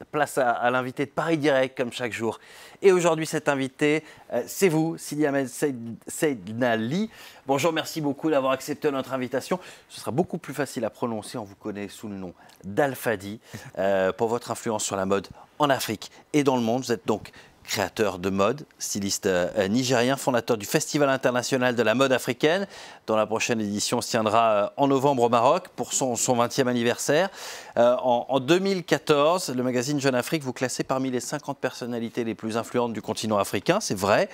Place à l'invité de Paris Direct, comme chaque jour. Et aujourd'hui, cet invité, c'est vous, Sidi Ahmed Seydnali. Bonjour, merci beaucoup d'avoir accepté notre invitation. Ce sera beaucoup plus facile à prononcer, on vous connaît sous le nom d'Al-Fadi, pour votre influence sur la mode en Afrique et dans le monde. Vous êtes donc créateur de mode, styliste nigérien, fondateur du Festival international de la mode africaine, dont la prochaine édition se tiendra en novembre au Maroc pour son 20e anniversaire. En 2014, le magazine Jeune Afrique vous classait parmi les 50 personnalités les plus influentes du continent africain, c'est vrai.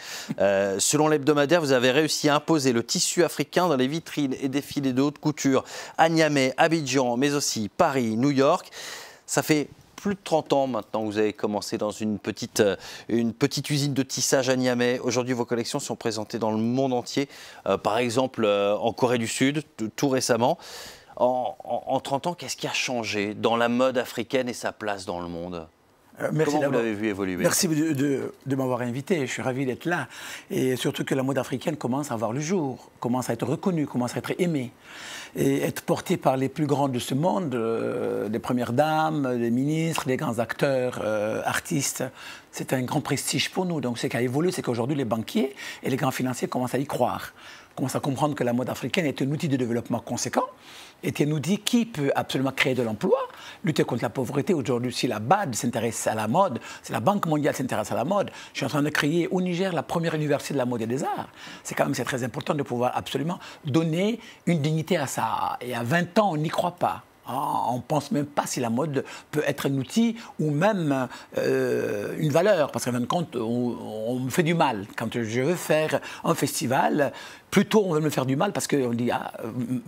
Selon l'hebdomadaire, vous avez réussi à imposer le tissu africain dans les vitrines et défilés de haute couture à Niamey, Abidjan, mais aussi Paris, New York. Ça fait plus de 30 ans maintenant que vous avez commencé dans une petite usine de tissage à Niamey. Aujourd'hui, vos collections sont présentées dans le monde entier, par exemple en Corée du Sud, tout récemment. En 30 ans, qu'est-ce qui a changé dans la mode africaine et sa place dans le monde ? Comment vous l'avez vu évoluer ? Merci de m'avoir invité, je suis ravi d'être là. Et surtout que la mode africaine commence à voir le jour, commence à être reconnue, commence à être aimée. Et être portée par les plus grands de ce monde, les premières dames, les ministres, les grands acteurs, artistes, c'est un grand prestige pour nous. Donc ce qui a évolué, c'est qu'aujourd'hui les banquiers et les grands financiers commencent à y croire, commencent à comprendre que la mode africaine est un outil de développement conséquent, est un outil qui peut absolument créer de l'emploi, lutter contre la pauvreté. Aujourd'hui, si la BAD s'intéresse à la mode, si la Banque mondiale s'intéresse à la mode, je suis en train de créer au Niger la première université de la mode et des arts. C'est très important de pouvoir absolument donner une dignité à ça. Et à 20 ans, on n'y croit pas. On ne pense même pas si la mode peut être un outil ou même une valeur. Parce qu'en fin de compte, on me fait du mal. Quand je veux faire un festival, plutôt on veut me faire du mal parce qu'on dit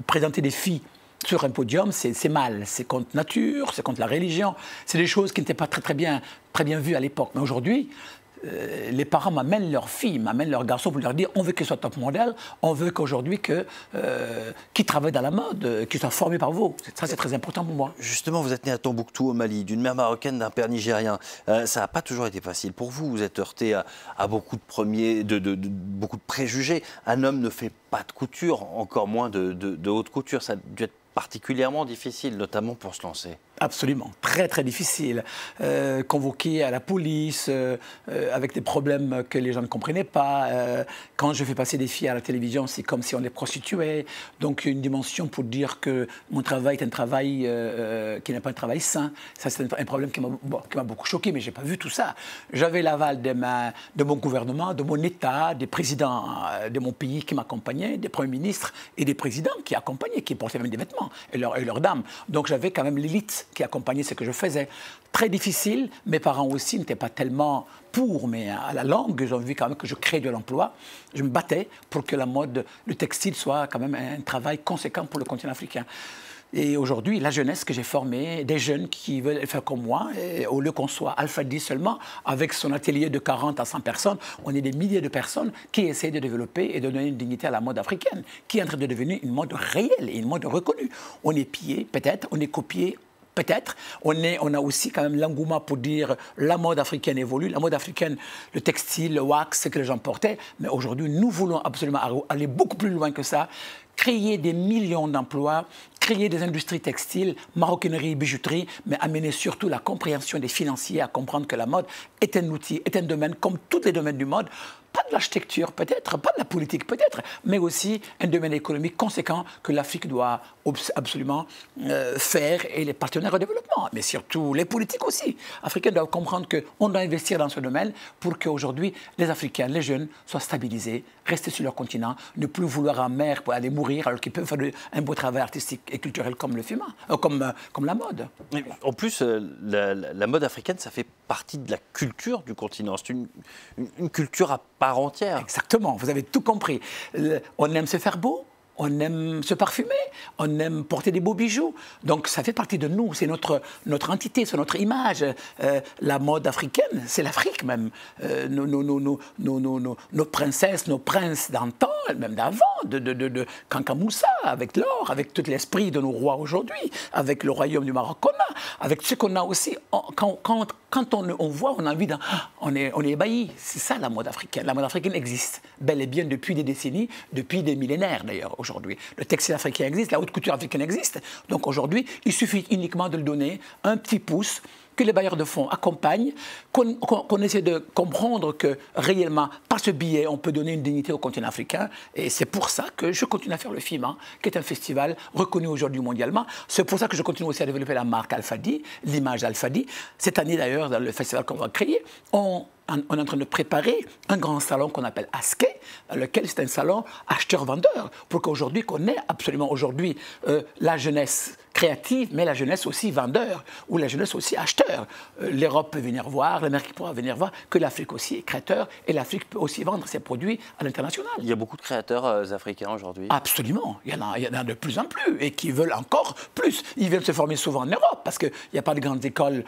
présenter des filles sur un podium, c'est mal. C'est contre nature, c'est contre la religion. C'est des choses qui n'étaient pas très bien vues à l'époque. Mais aujourd'hui, les parents m'amènent leurs filles, m'amènent leurs garçons pour leur dire on veut qu'ils soient top modèle, on veut qu'aujourd'hui qu'ils travaillent dans la mode, qu'ils soient formés par vous. Ça, c'est très important pour moi. Justement, vous êtes né à Tombouctou, au Mali, d'une mère marocaine, d'un père nigérien. Ça n'a pas toujours été facile pour vous. Vous êtes heurté à beaucoup beaucoup de préjugés. Un homme ne fait pas de couture, encore moins de haute couture. Ça a dû être particulièrement difficile, notamment pour se lancer. Absolument, très difficile. Convoqué à la police, avec des problèmes que les gens ne comprenaient pas. Quand je fais passer des filles à la télévision, c'est comme si on les prostituait. Donc une dimension pour dire que mon travail est un travail qui n'est pas un travail sain. Ça, c'est un problème qui m'a beaucoup choqué, mais je n'ai pas vu tout ça. J'avais l'aval de mon gouvernement, de mon État, des présidents de mon pays qui m'accompagnaient, des premiers ministres et des présidents qui accompagnaient, qui portaient même des vêtements et leurs dames. Donc j'avais quand même l'élite qui accompagnait ce que je faisais. Très difficile, mes parents aussi n'étaient pas tellement pour, mais à la longue, ils ont vu quand même que je crée de l'emploi. Je me battais pour que la mode, le textile soit quand même un travail conséquent pour le continent africain. Et aujourd'hui, la jeunesse que j'ai formée, des jeunes qui veulent faire comme moi, et au lieu qu'on soit Al-Fadi seulement, avec son atelier de 40 à 100 personnes, on est des milliers de personnes qui essayent de développer et de donner une dignité à la mode africaine, qui est en train de devenir une mode réelle et une mode reconnue. On est pillé, peut-être, on est copié, peut-être. On a aussi quand même l'engouement pour dire la mode africaine évolue. La mode africaine, le textile, le wax, ce que les gens portaient. Mais aujourd'hui, nous voulons absolument aller beaucoup plus loin que ça. Créer des millions d'emplois, créer des industries textiles, maroquinerie, bijouterie, mais amener surtout la compréhension des financiers à comprendre que la mode est un outil, est un domaine comme tous les domaines du mode. Pas de l'architecture peut-être, pas de la politique peut-être, mais aussi un domaine économique conséquent que l'Afrique doit absolument faire et les partenaires au développement, mais surtout les politiques aussi. Africains doivent comprendre qu'on doit investir dans ce domaine pour qu'aujourd'hui les Africains, les jeunes, soient stabilisés, rester sur leur continent, ne plus vouloir en mer pour aller mourir alors qu'ils peuvent faire un beau travail artistique et culturel comme le film, comme la mode. En plus, la mode africaine, ça fait partie de la culture du continent. C'est une culture à part entière. Exactement, vous avez tout compris. On aime se faire beau, on aime se parfumer, on aime porter des beaux bijoux. Donc ça fait partie de nous, c'est notre entité, c'est notre image. La mode africaine, c'est l'Afrique même. Nos princesses, nos princes d'antan, même d'avant, de Kanka Moussa, avec l'or, avec tout l'esprit de nos rois aujourd'hui, avec le royaume du Maroc qu'on a, avec ce qu'on a aussi. Quand on voit, on a envie on est ébahi. C'est ça la mode africaine. La mode africaine existe bel et bien depuis des décennies, depuis des millénaires d'ailleurs aujourd'hui. Le textile africain existe, la haute couture africaine existe. Donc aujourd'hui, il suffit uniquement de le donner un petit pouce que les bailleurs de fonds accompagnent, qu'on essaie de comprendre que réellement, par ce biais, on peut donner une dignité au continent africain. Et c'est pour ça que je continue à faire le FIMA, qui est un festival reconnu aujourd'hui mondialement. C'est pour ça que je continue aussi à développer la marque Alphadi, l'image Alphadi. Cette année d'ailleurs, dans le festival qu'on va créer, on est en train de préparer un grand salon qu'on appelle ASKE, dans lequel c'est un salon acheteur-vendeur, pour qu'aujourd'hui, qu'on ait absolument aujourd'hui la jeunesse créative, mais la jeunesse aussi vendeur, ou la jeunesse aussi acheteur. L'Europe peut venir voir, l'Amérique pourra venir voir que l'Afrique aussi est créateur, et l'Afrique peut aussi vendre ses produits à l'international. Il y a beaucoup de créateurs africains aujourd'hui. Absolument, il y en a de plus en plus, et qui veulent encore plus. Ils viennent se former souvent en Europe, parce qu'il n'y a pas de grandes écoles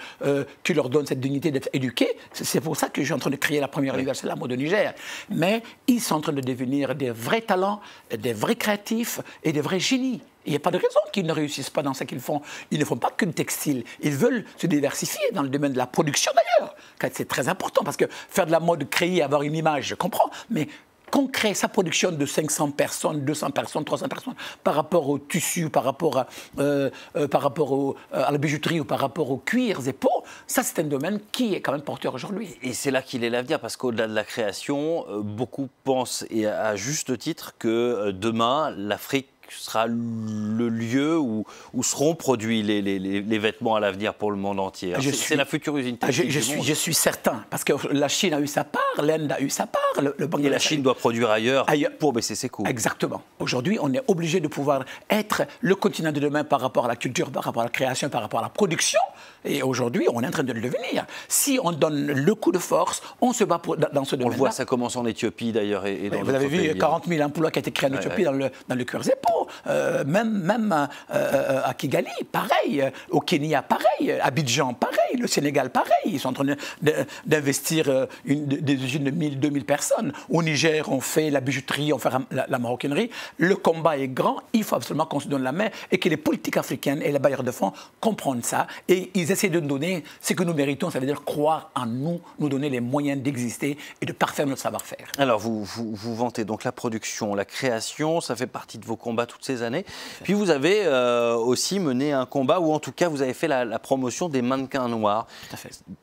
qui leur donnent cette dignité d'être éduqués. C'est pour ça que je suis en train de créer la première université de la mode au Niger. Mais ils sont en train de devenir des vrais talents, des vrais créatifs et des vrais génies. Il n'y a pas de raison qu'ils ne réussissent pas dans ce qu'ils font. Ils ne font pas que le textile. Ils veulent se diversifier dans le domaine de la production d'ailleurs. C'est très important parce que faire de la mode, créer, avoir une image, je comprends. Mais qu'on crée sa production de 500 personnes, 200 personnes, 300 personnes par rapport au tissu, par rapport à la bijouterie ou par rapport aux cuirs et peaux, ça c'est un domaine qui est quand même porteur aujourd'hui. Et c'est là qu'il est l'avenir parce qu'au-delà de la création, beaucoup pensent, et à juste titre, que demain l'Afrique sera le lieu où seront produits les vêtements à l'avenir pour le monde entier. C'est la future usine technique du monde. Je suis certain, parce que la Chine a eu sa part, l'Inde a eu sa part, le Bangladesh. Et la Chine doit produire ailleurs pour baisser ses coûts. Exactement. Aujourd'hui, on est obligé de pouvoir être le continent de demain par rapport à la culture, par rapport à la création, par rapport à la production. Et aujourd'hui, on est en train de le devenir. Si on donne le coup de force, on se bat dans ce domaine-là. On le voit, ça commence en Éthiopie d'ailleurs. Vous avez vu 40 000 emplois qui ont été créés en Éthiopie dans le cuir et peau. Même à Kigali, pareil. Au Kenya, pareil. À Abidjan, pareil. Le Sénégal, pareil. Ils sont en train d'investir des usines de 1000, 2000 personnes. Au Niger, on fait la bijouterie, on fait la maroquinerie. Le combat est grand. Il faut absolument qu'on se donne la main et que les politiques africaines et les bailleurs de fonds comprennent ça. Et ils essaient de nous donner ce que nous méritons. Ça veut dire croire en nous, nous donner les moyens d'exister et de parfaire notre savoir-faire. Alors, vous vantez donc la production, la création. Ça fait partie de vos combats toutes ces années. Puis vous avez aussi mené un combat, ou en tout cas vous avez fait la promotion des mannequins noirs.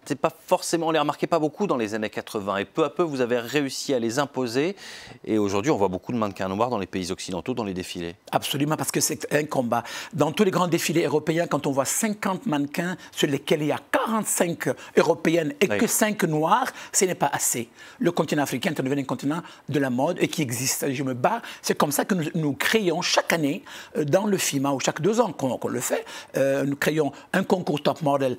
C'est pas forcément, on les remarquait pas beaucoup dans les années 80, et peu à peu vous avez réussi à les imposer. Et aujourd'hui on voit beaucoup de mannequins noirs dans les pays occidentaux, dans les défilés. Absolument, parce que c'est un combat. Dans tous les grands défilés européens, quand on voit 50 mannequins sur lesquels il y a 45 européennes et que 5 noirs, ce n'est pas assez. Le continent africain est devenu un continent de la mode et qui existe. Je me bats. C'est comme ça que nous créons chaque année dans le FIMA, ou chaque 2 ans qu'on le fait, nous créons un concours top model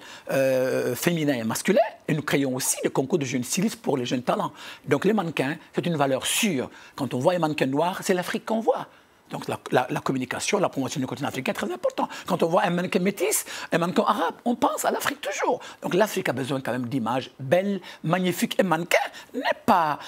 féminin et masculin, et nous créons aussi le concours de jeunes stylistes pour les jeunes talents. Donc les mannequins, c'est une valeur sûre. Quand on voit un mannequin noir, c'est l'Afrique qu'on voit. Donc la communication, la promotion du continent africain est très importante. Quand on voit un mannequin métis, un mannequin arabe, on pense à l'Afrique toujours. Donc l'Afrique a besoin quand même d'images belles, magnifiques. Et mannequin n'est pas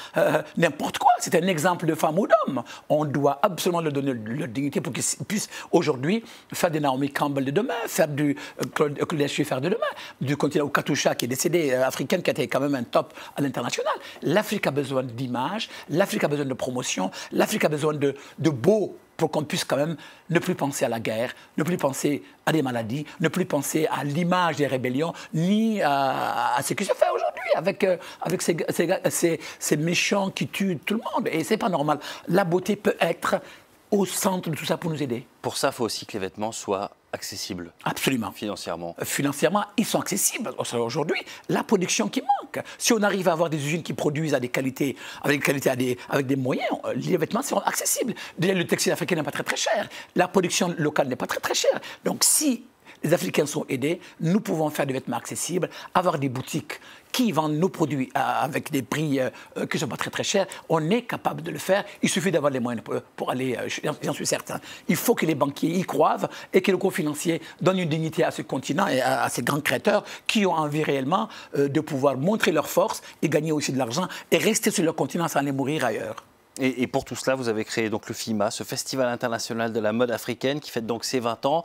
n'importe quoi. C'est un exemple de femme ou d'homme. On doit absolument leur donner leur dignité pour qu'ils puissent aujourd'hui faire des Naomi Campbell de demain, faire du Claude Schiffer de demain, du continent ou Katusha qui est décédé, africaine, qui a été quand même un top à l'international. L'Afrique a besoin d'images, l'Afrique a besoin de promotion, l'Afrique a besoin de beaux, pour qu'on puisse quand même ne plus penser à la guerre, ne plus penser à des maladies, ne plus penser à l'image des rébellions, ni à ce qui se fait aujourd'hui avec ces méchants qui tuent tout le monde. Et c'est pas normal. La beauté peut être au centre de tout ça pour nous aider. Pour ça, il faut aussi que les vêtements soient accessibles. Absolument. Financièrement. Financièrement, ils sont accessibles. Aujourd'hui, la production qui manque. Si on arrive à avoir des usines qui produisent à des qualités, avec des moyens, les vêtements seront accessibles. Déjà, le textile africain n'est pas très très cher. La production locale n'est pas très très chère. Donc si les Africains sont aidés, nous pouvons faire des vêtements accessibles, avoir des boutiques qui vendent nos produits avec des prix qui ne sont pas très très chers. On est capable de le faire. Il suffit d'avoir les moyens pour aller, j'en suis certain. Il faut que les banquiers y croient et que le cours financier donne une dignité à ce continent et à ces grands créateurs qui ont envie réellement de pouvoir montrer leur force et gagner aussi de l'argent et rester sur leur continent sans aller mourir ailleurs. Et pour tout cela, vous avez créé donc le FIMA, ce Festival international de la mode africaine qui fête donc ses 20 ans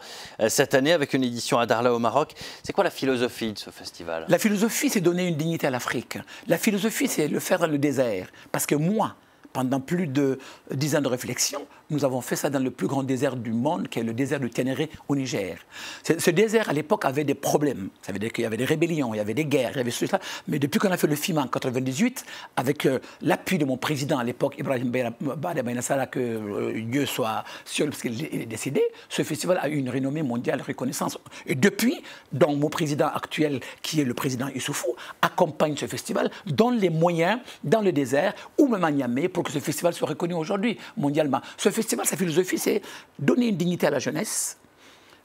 cette année avec une édition à Darla au Maroc. C'est quoi la philosophie de ce festival? La philosophie, c'est donner une dignité à l'Afrique. La philosophie, c'est le faire dans le désert. Parce que moi, pendant plus de 10 ans de réflexion, nous avons fait ça dans le plus grand désert du monde, qui est le désert de Ténéré au Niger. Ce désert, à l'époque, avait des problèmes. Ça veut dire qu'il y avait des rébellions, il y avait des guerres, il y avait cela. Mais depuis qu'on a fait le FIMA en 1998, avec l'appui de mon président à l'époque, Ibrahim Baïnassara, que Dieu soit sûr, parce qu'il est décédé, ce festival a eu une renommée mondiale, reconnaissance. Et depuis, donc, mon président actuel, qui est le président Issoufou, accompagne ce festival, donne les moyens dans le désert, ou même à Niamey, pour que ce festival soit reconnu aujourd'hui, mondialement. Ce festival, sa philosophie, c'est donner une dignité à la jeunesse,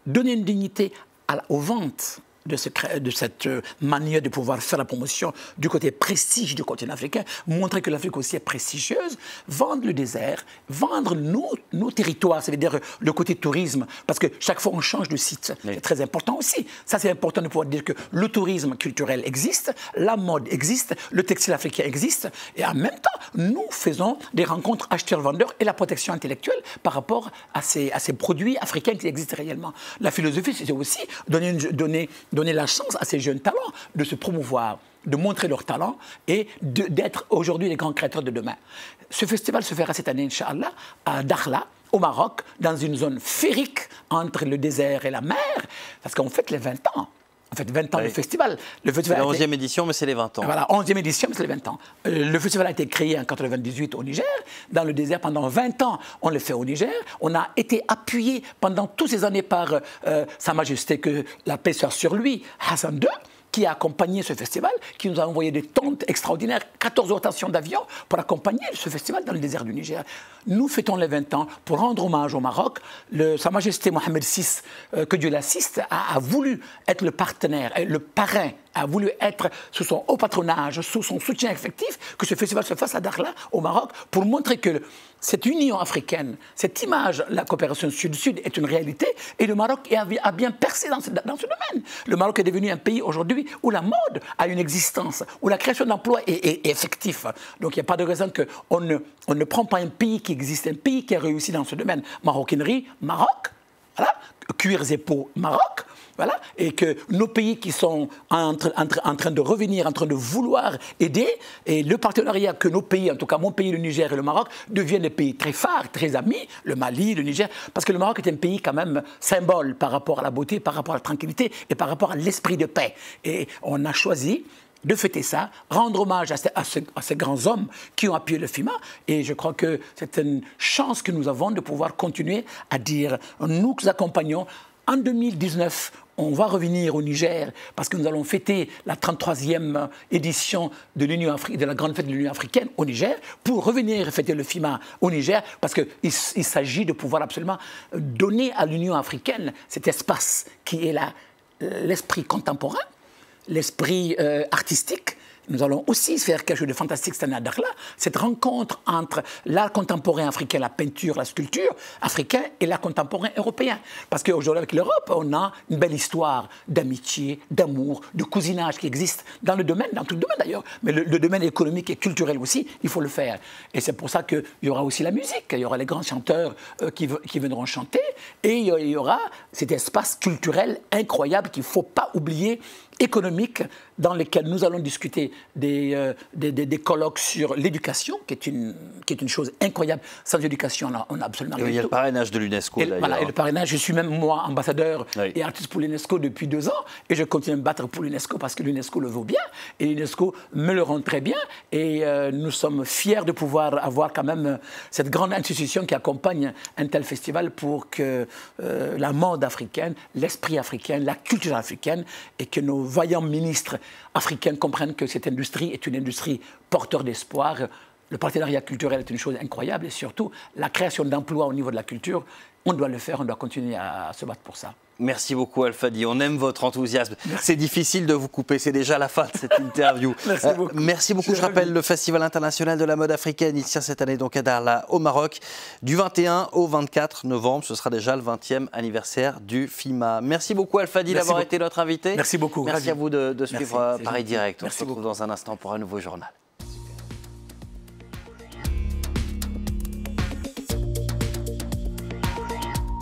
donner une dignité aux ventes de cette manière de pouvoir faire la promotion du côté prestige du continent africain, montrer que l'Afrique aussi est prestigieuse, vendre le désert, vendre nos territoires, ça veut dire le côté tourisme, parce que chaque fois on change de site, oui. C'est très important aussi. Ça c'est important de pouvoir dire que le tourisme culturel existe, la mode existe, le textile africain existe, et en même temps, nous faisons des rencontres acheteurs-vendeurs et la protection intellectuelle par rapport à ces produits africains qui existent réellement. La philosophie, c'est aussi donner la chance à ces jeunes talents de se promouvoir, de montrer leur talent et d'être aujourd'hui les grands créateurs de demain. Ce festival se fera cette année, Inch'Allah, à Dakhla, au Maroc, dans une zone féerique entre le désert et la mer, parce qu'on fête les 20 ans. En fait, 20 ans, oui. Le festival. C'est la 11e édition, mais c'est les 20 ans. Voilà, 11e édition, mais c'est les 20 ans. Le festival a été créé en 1998 au Niger. Dans le désert, pendant 20 ans, on le fait au Niger. On a été appuyé pendant toutes ces années par Sa Majesté, que la paix soit sur lui, Hassan II, qui a accompagné ce festival, qui nous a envoyé des tentes extraordinaires, 14 rotations d'avions pour accompagner ce festival dans le désert du Niger. Nous fêtons les 20 ans pour rendre hommage au Maroc. Sa Majesté Mohamed VI, que Dieu l'assiste, a voulu être le partenaire, le parrain, a voulu être sous son haut patronage, sous son soutien effectif, que ce festival se fasse à Dakhla, au Maroc, pour montrer que cette union africaine, cette image, la coopération sud-sud est une réalité, et le Maroc a bien percé dans ce domaine. Le Maroc est devenu un pays aujourd'hui où la mode a une existence, où la création d'emplois est effective. Donc il n'y a pas de raison qu'on ne prend pas un pays qui existe, un pays qui a réussi dans ce domaine. Maroquinerie, Maroc, voilà, cuirs et peaux, Maroc. Voilà, et que nos pays qui sont en train de revenir, en train de vouloir aider, et le partenariat que nos pays, en tout cas mon pays, le Niger et le Maroc, deviennent des pays très phares, très amis, le Mali, le Niger, parce que le Maroc est un pays quand même symbole par rapport à la beauté, par rapport à la tranquillité et par rapport à l'esprit de paix. Et on a choisi de fêter ça, rendre hommage à ces grands hommes qui ont appuyé le FIMA. Et je crois que c'est une chance que nous avons de pouvoir continuer à dire, nous accompagnons. En 2019, on va revenir au Niger parce que nous allons fêter la 33e édition de la grande fête de l'Union africaine au Niger pour revenir fêter le FIMA au Niger parce qu'il s'agit de pouvoir absolument donner à l'Union africaine cet espace qui est l'esprit contemporain, l'esprit artistique. Nous allons aussi faire quelque chose de fantastique cette année à Dakhla, cette rencontre entre l'art contemporain africain, la peinture, la sculpture africain et l'art contemporain européen. Parce qu'aujourd'hui, avec l'Europe, on a une belle histoire d'amitié, d'amour, de cousinage qui existe dans le domaine, dans tout le domaine d'ailleurs, mais le domaine économique et culturel aussi, il faut le faire. Et c'est pour ça qu'il y aura aussi la musique, il y aura les grands chanteurs qui viendront chanter, et il y aura cet espace culturel incroyable qu'il ne faut pas oublier, économique, dans lesquels nous allons discuter des colloques sur l'éducation, qui est une chose incroyable. Sans éducation, on n'a absolument rien. Il y a le parrainage de l'UNESCO, d'ailleurs. Voilà, et le parrainage, je suis même, moi, ambassadeur et artiste pour l'UNESCO depuis 2 ans, et je continue à me battre pour l'UNESCO parce que l'UNESCO le vaut bien, et l'UNESCO me le rend très bien, et nous sommes fiers de pouvoir avoir quand même cette grande institution qui accompagne un tel festival pour que la mode africaine, l'esprit africain, la culture africaine, et que nos vaillants ministres africains comprennent que cette industrie est une industrie porteur d'espoir. Le partenariat culturel est une chose incroyable et surtout la création d'emplois au niveau de la culture, on doit le faire, on doit continuer à se battre pour ça. Merci beaucoup Alfadi, on aime votre enthousiasme. C'est difficile de vous couper, c'est déjà la fin de cette interview. Merci beaucoup. Merci beaucoup. Je rappelle le Festival international de la mode africaine, il tient cette année donc à Dakhla au Maroc, du 21 au 24 novembre. Ce sera déjà le 20e anniversaire du FIMA. Merci beaucoup Alfadi d'avoir été notre invité. Merci beaucoup. Merci à vous de suivre Paris Direct. On se retrouve beaucoup dans un instant pour un nouveau journal.